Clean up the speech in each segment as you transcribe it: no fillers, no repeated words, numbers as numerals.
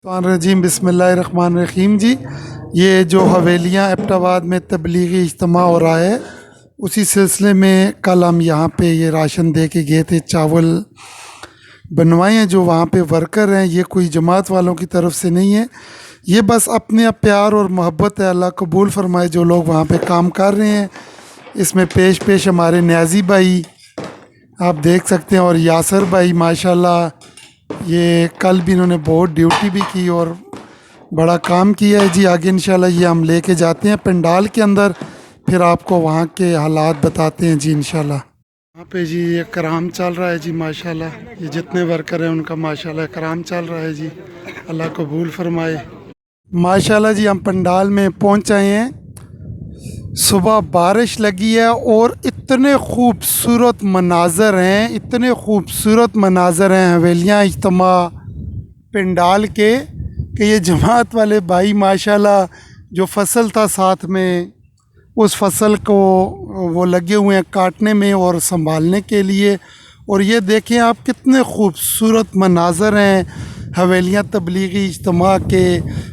रजीम बिस्मिल्लाहिर्रहमानिर्रहीम जी। ये जो हवेलियाँ एबटाबाद में तबलीगी इज्तिमा हो रहा है, उसी सिलसिले में कल हम यहाँ पे ये राशन दे के गए थे। चावल बनवाए हैं। जो वहाँ पे वर्कर हैं, ये कोई जमात वालों की तरफ से नहीं है, ये बस अपने प्यार और मोहब्बत है। अल्लाह कबूल फरमाए जो लोग वहाँ पे काम कर रहे हैं। इसमें पेश पेश हमारे न्याजी भाई आप देख सकते हैं, और यासर भाई माशाल्लाह, ये कल भी इन्होंने बहुत ड्यूटी भी की और बड़ा काम किया है जी। आगे इंशाल्लाह ये हम लेके जाते हैं पंडाल के अंदर, फिर आपको वहाँ के हालात बताते हैं जी इंशाल्लाह। यहाँ पे जी ये कराम चल रहा है जी माशाल्लाह। ये जितने वर्कर हैं उनका माशाल्लाह कराम चल रहा है जी। अल्लाह कबूल फरमाए माशाल्लाह जी। हम पंडाल में पहुँच आए हैं। सुबह बारिश लगी है और इतने खूबसूरत मनाज़र हैं, इतने खूबसूरत मनाज़र हैं हवेलियाँ इज्तिमा पंडाल के, कि ये जमात वाले भाई माशाल्लाह, जो फसल था साथ में, उस फसल को वो लगे हुए हैं काटने में और संभालने के लिए। और ये देखें आप, कितने खूबसूरत मनाज़र हैं हवेलियाँ तबलीगी इज्तिमा के।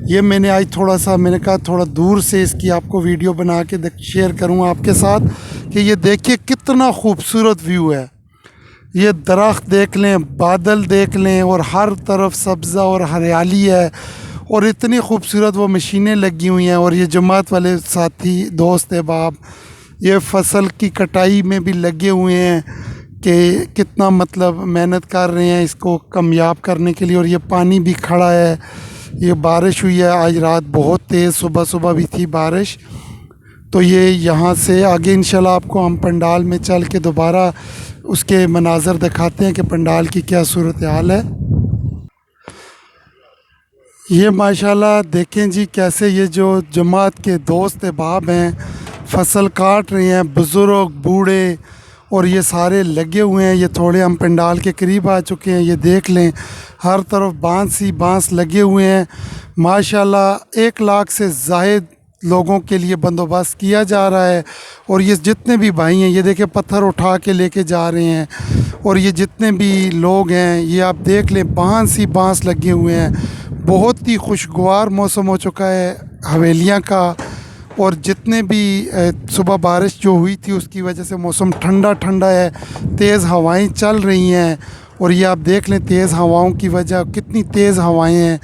ये मैंने आज थोड़ा सा, मैंने कहा थोड़ा दूर से इसकी आपको वीडियो बना के शेयर करूँ आपके साथ, कि ये देखिए कितना खूबसूरत व्यू है। ये दरख्त देख लें, बादल देख लें, और हर तरफ सब्ज़ा और हरियाली है, और इतनी खूबसूरत वो मशीनें लगी हुई हैं। और ये जमात वाले साथी दोस्त अहबाब ये फसल की कटाई में भी लगे हुए हैं, कि कितना मतलब मेहनत कर रहे हैं इसको कामयाब करने के लिए। और ये पानी भी खड़ा है, ये बारिश हुई है आज रात बहुत तेज़, सुबह सुबह भी थी बारिश। तो ये यहाँ से आगे इंशाल्लाह आपको हम पंडाल में चल के दोबारा उसके मनाज़र दिखाते हैं कि पंडाल की क्या सूरत हाल है। ये माशाल्लाह देखें जी, कैसे ये जो जमात के दोस्त अहबाब हैं फसल काट रहे हैं, बुज़ुर्ग बूढ़े, और ये सारे लगे हुए हैं। ये थोड़े हम पंडाल के करीब आ चुके हैं। ये देख लें हर तरफ बांस ही बांस लगे हुए हैं माशाल्लाह। 1 लाख से ज़ायद लोगों के लिए बंदोबस्त किया जा रहा है। और ये जितने भी भाई हैं, ये देखें पत्थर उठा के लेके जा रहे हैं। और ये जितने भी लोग हैं, ये आप देख लें बांस ही बांस लगे हुए हैं। बहुत ही खुशगवार मौसम हो चुका है हवेलियाँ का। और जितने भी सुबह बारिश जो हुई थी उसकी वजह से मौसम ठंडा ठंडा है, तेज़ हवाएं चल रही हैं। और ये आप देख लें तेज़ हवाओं की वजह, कितनी तेज़ हवाएं हैं।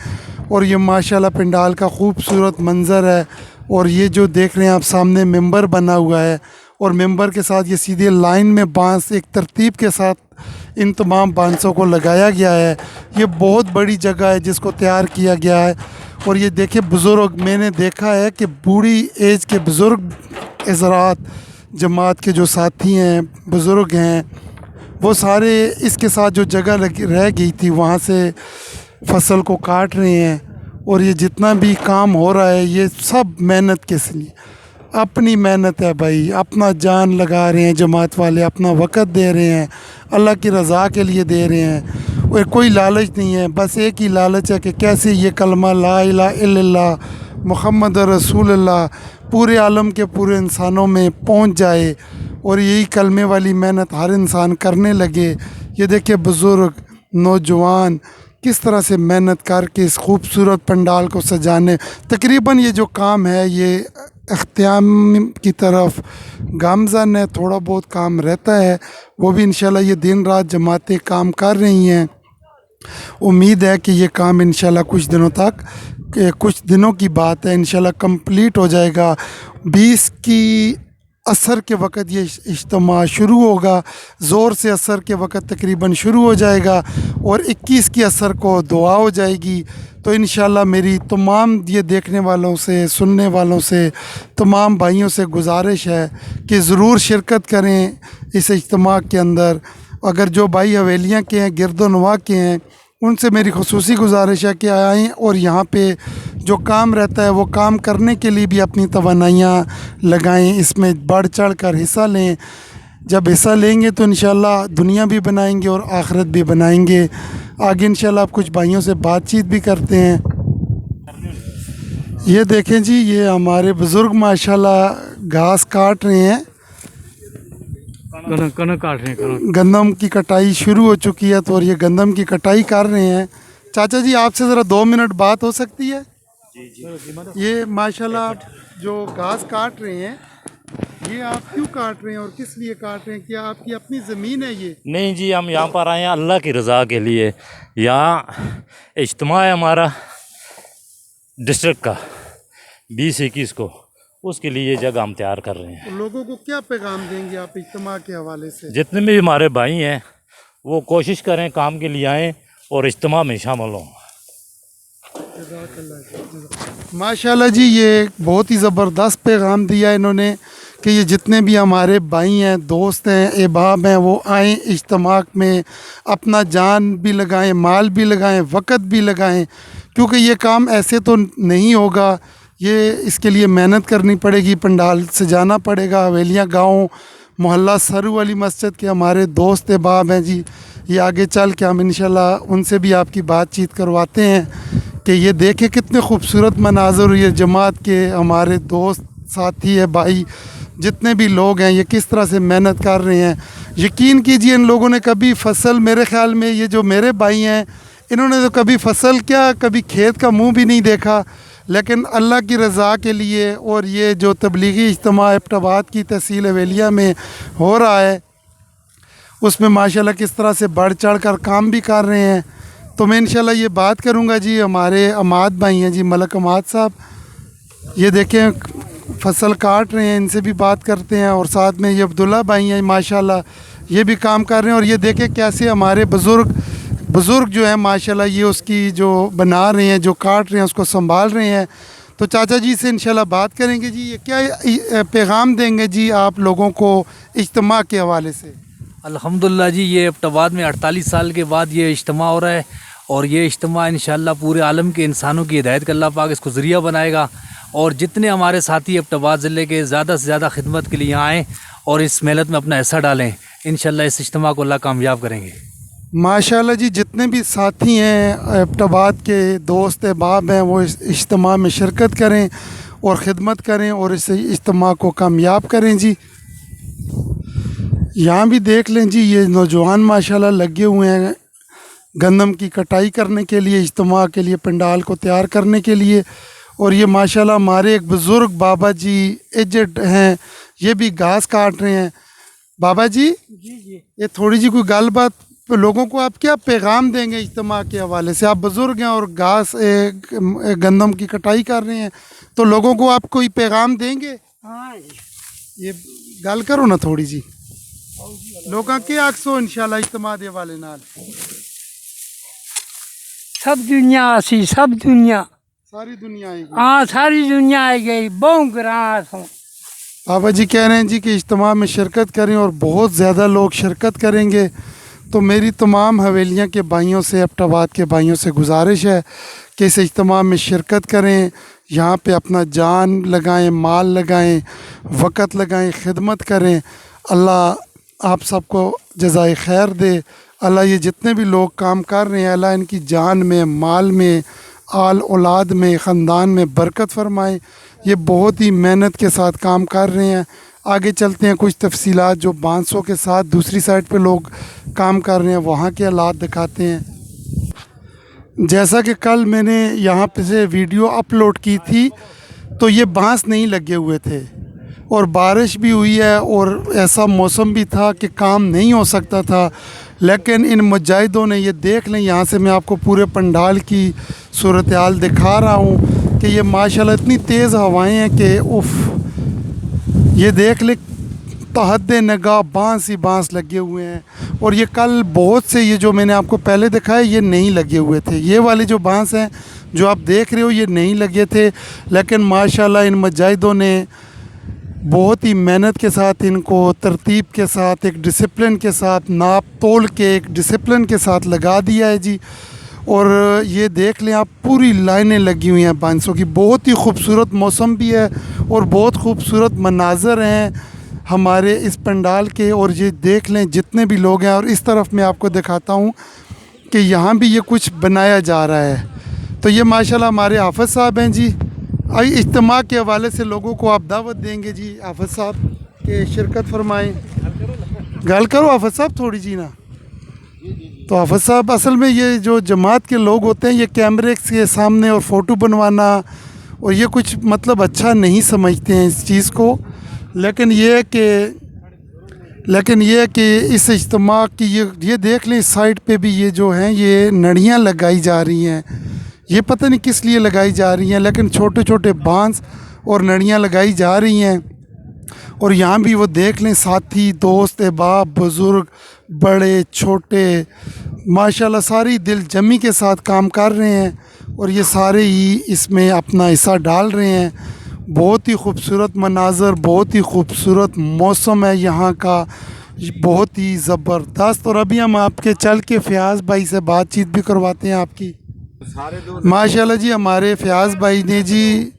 और ये माशाल्लाह पंडाल का खूबसूरत मंज़र है। और ये जो देख रहे हैं आप सामने मेंबर बना हुआ है, और मेंबर के साथ ये सीधे लाइन में बांस एक तरतीब के साथ इन तमाम बांसों को लगाया गया है। ये बहुत बड़ी जगह है जिसको तैयार किया गया है। और ये देखिए बुज़ुर्ग, मैंने देखा है कि बूढ़ी एज के बुज़ुर्ग हज़रात जमात के जो साथी हैं, बुज़ुर्ग हैं, वो सारे इसके साथ जो जगह रह गई थी वहाँ से फसल को काट रहे हैं। और ये जितना भी काम हो रहा है ये सब मेहनत के लिए, अपनी मेहनत है भाई, अपना जान लगा रहे हैं जमात वाले, अपना वक़्त दे रहे हैं, अल्लाह की रज़ा के लिए दे रहे हैं। और कोई लालच नहीं है, बस एक ही लालच है कि कैसे ये कलमा ला इलाहा इल्लल्लाह मुहम्मद रसूलुल्लाह पूरे आलम के पूरे इंसानों में पहुंच जाए। और यही कलमे वाली मेहनत हर इंसान करने लगे। ये देखिए बुज़ुर्ग नौजवान किस तरह से मेहनत करके इस खूबसूरत पंडाल को सजाने। तकरीबन ये जो काम है ये अख्तियाम की तरफ गामज़न है, थोड़ा बहुत काम रहता है, वो भी इंशाल्लाह ये दिन रात जमातें काम कर रही हैं। उम्मीद है कि ये काम इंशाल्लाह कुछ दिनों तक, कुछ दिनों की बात है, इंशाल्लाह कंप्लीट हो जाएगा। 20 की असर के वक़्त ये इज्तिमा शुरू होगा, ज़ोर से असर के वक़्त तकरीबन शुरू हो जाएगा, और 21 की असर को दुआ हो जाएगी। तो इंशाल्लाह मेरी तमाम ये देखने वालों से, सुनने वालों से, तमाम भाइयों से गुजारिश है कि ज़रूर शिरकत करें इस इज्तिमा के अंदर। अगर जो भाई हवेलियाँ के हैं, गिरदोनवा के हैं, उनसे मेरी ख़ुसूसी गुजारिश है कि आएँ और यहाँ पे जो काम रहता है वो काम करने के लिए भी अपनी तवानाइयाँ लगाएं, इसमें बढ़ चढ़ कर हिस्सा लें। जब हिस्सा लेंगे तो इंशाल्लाह दुनिया भी बनाएंगे और आखिरत भी बनाएंगे। आगे इंशाल्लाह आप कुछ भाइयों से बातचीत भी करते हैं। ये देखें जी, ये हमारे बुज़ुर्ग माशाल्लाह घास काट रहे हैं, कनक काट रहे हैं। गंदम की कटाई शुरू हो चुकी है, तो और ये गंदम की कटाई कर रहे हैं। चाचा जी आपसे ज़रा 2 मिनट बात हो सकती है? जी जी। ये माशाल्लाह आप जो घास काट रहे हैं, ये आप क्यों काट रहे हैं और किस लिए काट रहे हैं? क्या आपकी अपनी ज़मीन है ये? नहीं जी, हम यहाँ पर आए हैं अल्लाह की रज़ा के लिए। यहाँ इज्तिमा है हमारा डिस्ट्रिक्ट का 20-21 को, उसके लिए ये जगह हम तैयार कर रहे हैं। तो लोगों को क्या पैगाम देंगे आप इज्तिमा के हवाले से? जितने भी हमारे भाई हैं वो कोशिश करें काम के लिए आएँ और इज्तिमा में शामिल हों। माशाल्लाह जी, ये बहुत ही ज़बरदस्त पैगाम दिया इन्होंने कि ये जितने भी हमारे भाई हैं, दोस्त हैं, अहबाब हैं, वो आएँ इज्तिमा में, अपना जान भी लगाएं, माल भी लगाएं, वक़्त भी लगाएं, क्योंकि ये काम ऐसे तो नहीं होगा। ये इसके लिए मेहनत करनी पड़ेगी, पंडाल सजाना पड़ेगा। हवेलियाँ, गाँव, मोहल्ला सरू वाली मस्जिद के हमारे दोस्त अहबाब हैं जी, ये आगे चल के हम इंशाल्लाह उनसे भी आपकी बातचीत करवाते हैं कि ये देखें कितने खूबसूरत मनाज़र, ये जमात के हमारे दोस्त साथी है, भाई जितने भी लोग हैं, ये किस तरह से मेहनत कर रहे हैं। यकीन कीजिए इन लोगों ने कभी फसल, मेरे ख़्याल में ये जो मेरे भाई हैं, इन्होंने तो कभी फसल क्या, कभी खेत का मुंह भी नहीं देखा, लेकिन अल्लाह की रज़ा के लिए और ये जो तबलीगी इज्तिमा एबटाबाद की तहसील हवेलिया में हो रहा है, उसमें माशाल्लाह किस तरह से बढ़ चढ़ कर काम भी कर रहे हैं। तो मैं इंशाल्लाह ये बात करूँगा जी, हमारे अमाद भाई हैं जी, मलक अमाद साहब, ये देखें फसल काट रहे हैं, इनसे भी बात करते हैं। और साथ में ये अब्दुल्ला भाई हैं माशाल्लाह, ये भी काम कर रहे हैं। और ये देखें कैसे हमारे बुज़ुर्ग जो है माशाल्लाह, ये उसकी जो बना रहे हैं, जो काट रहे हैं, उसको संभाल रहे हैं। तो चाचा जी से इंशाल्लाह बात करेंगे जी, ये क्या पैगाम देंगे जी आप लोगों को इज्तिमा के हवाले से? अल्हम्दुलिल्लाह जी, ये एबटाबाद में 48 साल के बाद ये इज्तिमा हो रहा है और ये इज्तिमा इंशाअल्लाह पूरे आलम के इंसानों की हिदायत का अल्लाह पाक इसको ज़रिया बनाएगा। और जितने हमारे साथी एबटाबाद ज़िले के ज़्यादा से ज़्यादा खिदमत के लिए यहाँ आएँ और इस मेहनत में अपना हिस्सा डालें, इंशाअल्लाह इस इज्तिमा को अल्लाह कामयाब करेंगे। माशाल्लाह जी, जितने भी साथी हैं एबटाबाद के दोस्त अहबाब हैं, वो इस इज्तिमा में शिरकत करें और ख़िदमत करें और इस इज्तिमा को कामयाब करें जी। यहाँ भी देख लें जी, ये नौजवान माशाल्लाह लगे हुए हैं गंदम की कटाई करने के लिए, इज्तिमा के लिए, पंडाल को तैयार करने के लिए। और ये माशाल्लाह हमारे एक बुज़ुर्ग बाबा जी एजेड हैं, ये भी घास काट रहे हैं। बाबा जी ये थोड़ी जी कोई गल बात, लोगों को आप क्या पैगाम देंगे इज्तिमा के हवाले से? आप बुज़ुर्ग हैं और घास गंदम की कटाई कर रहे हैं, तो लोगों को आप कोई पैगाम देंगे? हाँ, ये गल करो ना थोड़ी जी, लोगों के आखसो इंशाल्लाह इज्तिमा दे हवाले नाल। सब दुनिया आसी, सब दुनिया, सारी दुनिया आएगी। हाँ सारी दुनिया आई गई, बहुत ग्रास हूँ। बाबा जी कह रहे हैं जी कि इज्तिमा में शिरकत करें और बहुत ज़्यादा लोग शिरकत करेंगे। तो मेरी तमाम हवेलियाँ के भाइयों से, एबटाबाद के भाइयों से गुजारिश है कि इस इज्तिमा में शिरकत करें, यहाँ पे अपना जान लगाएं, माल लगाएं, वक़्त लगाएं, खिदमत करें। अल्लाह आप सबको जज़ाए खैर दे। अल्लाह ये जितने भी लोग काम कर रहे हैं, अल्लाह इनकी जान में, माल में, आल औलाद में, ख़ानदान में बरकत फ़रमाए। ये बहुत ही मेहनत के साथ काम कर रहे हैं। आगे चलते हैं, कुछ तफसीलात जो बांसों के साथ दूसरी साइड पे लोग काम कर रहे हैं, वहाँ के हालात दिखाते हैं। जैसा कि कल मैंने यहाँ पे से वीडियो अपलोड की थी, तो ये बांस नहीं लगे हुए थे और बारिश भी हुई है और ऐसा मौसम भी था कि काम नहीं हो सकता था। लेकिन इन मुजाहिदों ने, ये देख लें, यहाँ से मैं आपको पूरे पंडाल की सूरत हाल दिखा रहा हूँ कि ये माशाल्लाह इतनी तेज़ हवाएं हैं कि उफ़, ये देख ले तहद नगाह बांस ही बांस लगे हुए हैं। और ये कल बहुत से, ये जो मैंने आपको पहले दिखाए, ये नहीं लगे हुए थे। ये वाले जो बांस हैं जो आप देख रहे हो, ये नहीं लगे थे। लेकिन माशाल्लाह इन मुजाहिदों ने बहुत ही मेहनत के साथ, इनको तरतीब के साथ, एक डिसिप्लिन के साथ, नाप तोल के एक डिसिप्लिन के साथ लगा दिया है जी। और ये देख लें आप, पूरी लाइनें लगी हुई हैं बांसों की। बहुत ही खूबसूरत मौसम भी है और बहुत खूबसूरत मनाज़र हैं हमारे इस पंडाल के। और ये देख लें जितने भी लोग हैं। और इस तरफ मैं आपको दिखाता हूँ कि यहाँ भी ये कुछ बनाया जा रहा है। तो ये माशाल्लाह हमारे हाफ़िज़ साहब हैं जी। आई इज्तिमा के हवाले से लोगों को आप दावत देंगे जी हाफ़िज़ साहब के शिरकत फरमाएँ। गल करो हाफ़िज़ साहब थोड़ी जी ना। तो हाफिज़ साहब, असल में ये जो जमात के लोग होते हैं ये कैमरे के सामने और फ़ोटो बनवाना और ये कुछ मतलब अच्छा नहीं समझते हैं इस चीज़ को। लेकिन ये है कि इस इज्तिमा की ये देख लें, इस साइड पे भी ये जो हैं ये नड़ियाँ लगाई जा रही हैं। ये पता नहीं किस लिए लगाई जा रही हैं, लेकिन छोटे छोटे बांस और नड़ियाँ लगाई जा रही हैं। और यहाँ भी वो देख लें, साथी दोस्त अहबाब बुज़ुर्ग बड़े छोटे माशाल्लाह सारी दिल जमी के साथ काम कर रहे हैं और ये सारे ही इसमें अपना हिस्सा डाल रहे हैं। बहुत ही खूबसूरत मनाज़र, बहुत ही खूबसूरत मौसम है यहाँ का, बहुत ही ज़बरदस्त। और अभी हम आपके चल के फ़याज़ भाई से बातचीत भी करवाते हैं आपकी। माशाल्लाह जी, हमारे फ़याज़ भाई ने जी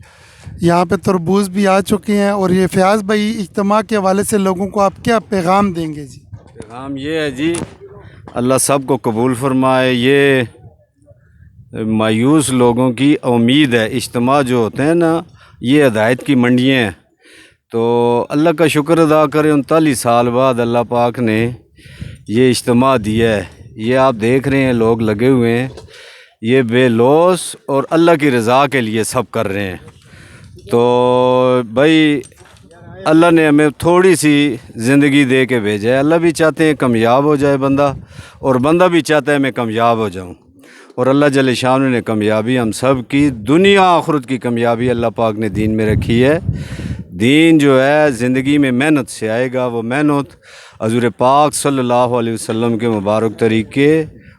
यहाँ पे तरबूज भी आ चुके हैं। और ये फ़याज़ भाई, इज्तिमा के हवाले से लोगों को आप क्या पैगाम देंगे जी? पैगाम ये है जी, अल्लाह सब को कबूल फरमाए। ये मायूस लोगों की उम्मीद है। इज्तिमा जो होते हैं ना, ये हिदायत की मंडियाँ हैं। तो अल्लाह का शुक्र अदा करें, 39 साल बाद अल्लाह पाक ने ये इज्तिमा दिया है। ये आप देख रहे हैं लोग लगे हुए हैं, ये बेलौस और अल्लाह की रज़ा के लिए सब कर रहे हैं। तो भाई अल्लाह ने हमें थोड़ी सी ज़िंदगी दे के भेजा है। अल्लाह भी चाहते हैं कामयाब हो जाए बंदा, और बंदा भी चाहता है मैं कामयाब हो जाऊं। और अल्लाह जल्ल शान ने कामयाबी हम सब की, दुनिया आखिरत की कामयाबी अल्लाह पाक ने दीन में रखी है। दीन जो है ज़िंदगी में मेहनत से आएगा, वो मेहनत हज़ूर पाक सल्लल्लाहु अलैहि वसल्लम के मुबारक तरीके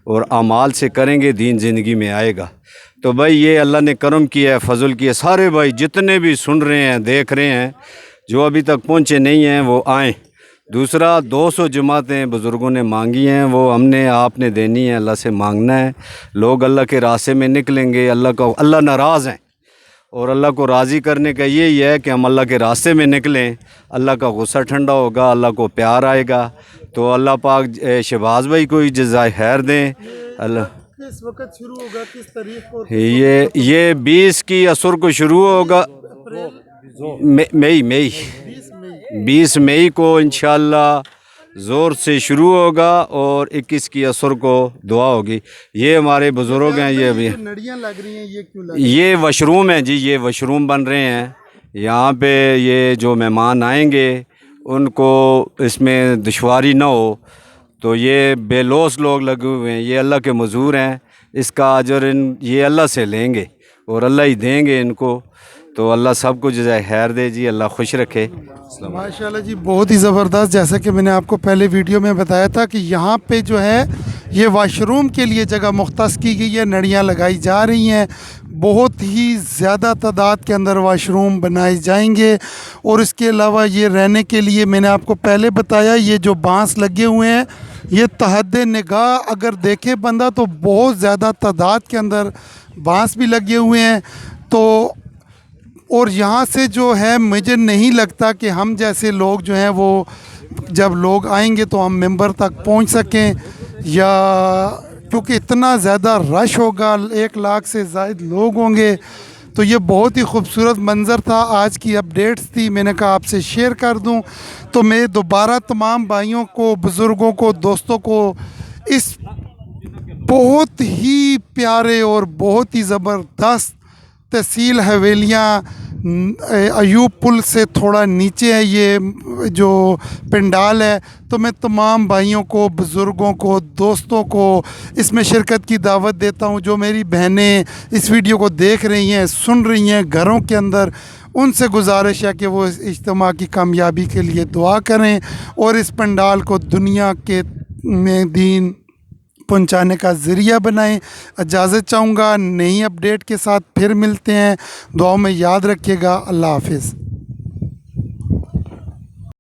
और अमाल से करेंगे, दीन ज़िंदगी में आएगा। तो भाई ये अल्लाह ने करम किया है, फ़ज़ल किया। सारे भाई जितने भी सुन रहे हैं, देख रहे हैं, जो अभी तक पहुँचे नहीं हैं वो आएँ। दूसरा, 200 जमातें बुज़ुर्गों ने मांगी हैं, वो हमने आपने देनी है, अल्लाह से मांगना है। लोग अल्लाह के रास्ते में निकलेंगे। अल्लाह नाराज़ हैं और अल्लाह को राज़ी करने का यही है कि हम अल्लाह के रास्ते में निकलें। अल्लाह का गुस्सा ठंडा होगा, अल्लाह को प्यार आएगा। तो अल्लाह पाक शहबाज भाई को जज़ाए खैर दें। अल्लाह किस वक्त शुरू होगा, किस तारीख को? ये 20 की असर को शुरू होगा, मई 20 मई को इंशाअल्लाह ज़ोर से शुरू होगा और 21 की असर को दुआ होगी। ये हमारे बुज़ुर्ग हैं। ये अभी नड़ियाँ लग रही हैं, ये क्यों लग रही ये वशरूम है जी, ये वशरूम बन रहे हैं यहाँ पे। ये जो मेहमान आएंगे उनको इसमें दुश्वारी ना हो, तो ये बेलौस लोग लगे हुए हैं, ये अल्लाह के मज़ूर हैं। इसका अजर ये अल्लाह से लेंगे और अल्लाह ही देंगे इनको। तो अल्लाह सबको जज़ाए खैर दे जी, अल्लाह खुश रखे। माशाल्लाह जी, बहुत ही ज़बरदस्त। जैसा कि मैंने आपको पहले वीडियो में बताया था कि यहाँ पे जो है ये वाशरूम के लिए जगह मुख्तस की गई है, नड़ियाँ लगाई जा रही हैं। बहुत ही ज़्यादा तादाद के अंदर वाशरूम बनाए जाएंगे। और इसके अलावा ये रहने के लिए मैंने आपको पहले बताया, ये जो बांस लगे हुए हैं ये तहद निगाह अगर देखे बंदा तो बहुत ज़्यादा तादाद के अंदर बांस भी लगे हुए हैं। तो और यहाँ से जो है मुझे नहीं लगता कि हम जैसे लोग जो हैं वो जब लोग आएंगे तो हम मेंबर तक पहुँच सकें, या क्योंकि इतना ज़्यादा रश होगा, 1 लाख से ज़ायद लोग होंगे। तो ये बहुत ही खूबसूरत मंज़र था। आज की अपडेट्स थी, मैंने कहा आपसे शेयर कर दूं। तो मैं दोबारा तमाम भाइयों को, बुज़ुर्गों को, दोस्तों को इस बहुत ही प्यारे और बहुत ही ज़बरदस्त तहसील हवेलियाँ अयूब पुल से थोड़ा नीचे है ये जो पंडाल है। तो मैं तमाम भाइयों को, बुज़ुर्गों को, दोस्तों को इसमें शिरकत की दावत देता हूँ। जो मेरी बहनें इस वीडियो को देख रही हैं, सुन रही हैं घरों के अंदर, उनसे गुजारिश है कि वो इस इज्तिमा की कामयाबी के लिए दुआ करें और इस पंडाल को दुनिया के में दीन पहुंचाने का ज़रिया बनाएं। इजाज़त चाहूँगा, नई अपडेट के साथ फिर मिलते हैं। दुआओं में याद रखिएगा। अल्लाह हाफिज़।